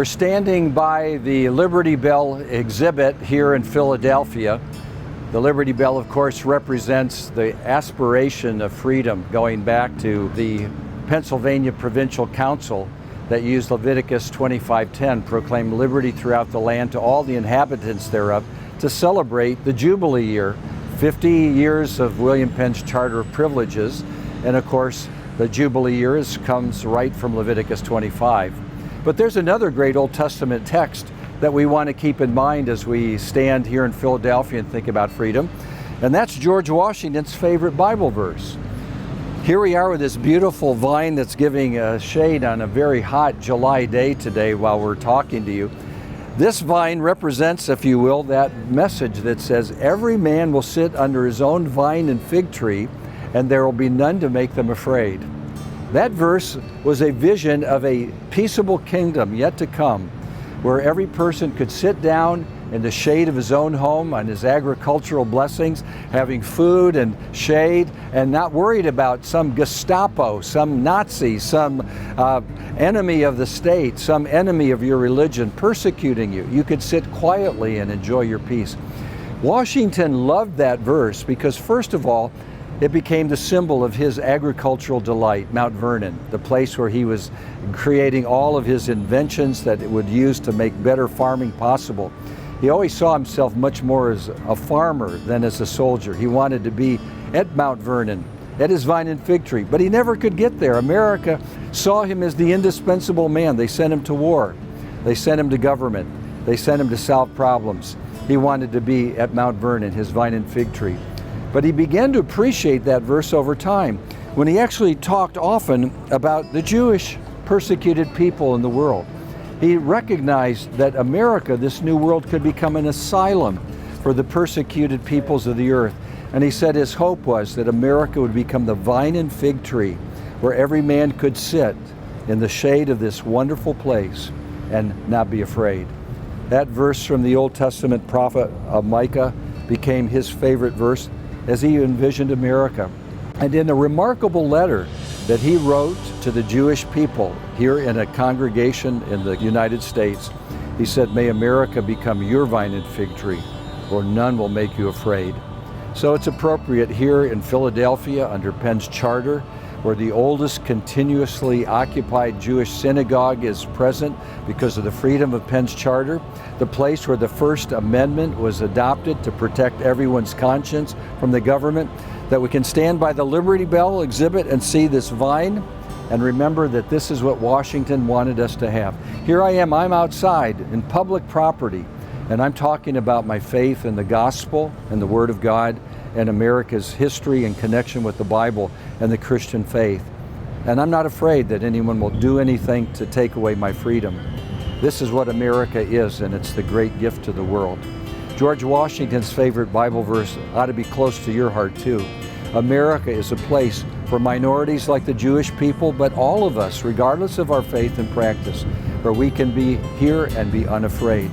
We're standing by the Liberty Bell exhibit here in Philadelphia. The Liberty Bell, of course, represents the aspiration of freedom going back to the Pennsylvania Provincial Council that used Leviticus 25:10, proclaim liberty throughout the land to all the inhabitants thereof, to celebrate the Jubilee year, 50 years of William Penn's Charter of Privileges. And of course, the Jubilee year comes right from Leviticus 25. But there's another great Old Testament text that we want to keep in mind as we stand here in Philadelphia and think about freedom. And that's George Washington's favorite Bible verse. Here we are with this beautiful vine that's giving a shade on a very hot July day today while we're talking to you. This vine represents, if you will, that message that says, every man will sit under his own vine and fig tree, and there will be none to make them afraid. That verse was a vision of a peaceable kingdom yet to come, where every person could sit down in the shade of his own home on his agricultural blessings, having food and shade, and not worried about some Gestapo, some Nazi, some enemy of the state, some enemy of your religion persecuting you. You could sit quietly and enjoy your peace. Washington loved that verse because, first of all, it became the symbol of his agricultural delight, Mount Vernon, the place where he was creating all of his inventions that it would use to make better farming possible. He always saw himself much more as a farmer than as a soldier. He wanted to be at Mount Vernon, at his vine and fig tree, but he never could get there. America saw him as the indispensable man. They sent him to war. They sent him to government. They sent him to solve problems. He wanted to be at Mount Vernon, his vine and fig tree. But he began to appreciate that verse over time when he actually talked often about the Jewish persecuted people in the world. He recognized that America, this new world, could become an asylum for the persecuted peoples of the earth. And he said his hope was that America would become the vine and fig tree where every man could sit in the shade of this wonderful place and not be afraid. That verse from the Old Testament prophet of Micah became his favorite verse as he envisioned America. And in a remarkable letter that he wrote to the Jewish people here in a congregation in the United States, he said, "May America become your vine and fig tree, or none will make you afraid." So it's appropriate here in Philadelphia under Penn's charter, where the oldest continuously occupied Jewish synagogue is present because of the freedom of Penn's charter, the place where the First Amendment was adopted to protect everyone's conscience from the government, that we can stand by the Liberty Bell exhibit and see this vine and remember that this is what Washington wanted us to have. Here I am, I'm outside in public property, and I'm talking about my faith in the gospel and the Word of God and America's history and connection with the Bible and the Christian faith. And I'm not afraid that anyone will do anything to take away my freedom. This is what America is, and it's the great gift to the world. George Washington's favorite Bible verse ought to be close to your heart too. America is a place for minorities like the Jewish people, but all of us, regardless of our faith and practice, where we can be here and be unafraid.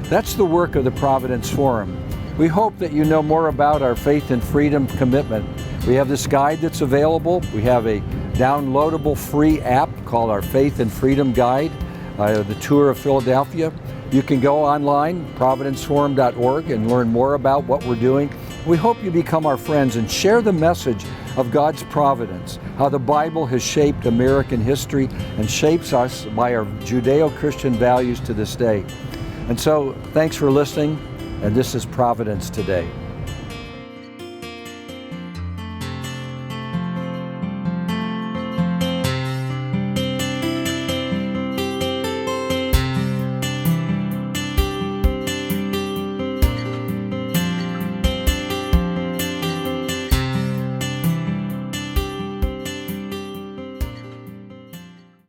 That's the work of the Providence Forum. We hope that you know more about our faith and freedom commitment. We have this guide that's available. We have a downloadable free app called our Faith and Freedom Guide, the Tour of Philadelphia. You can go online, providenceforum.org, and learn more about what we're doing. We hope you become our friends and share the message of God's providence, how the Bible has shaped American history and shapes us by our Judeo-Christian values to this day. And so, thanks for listening, and this is Providence Today.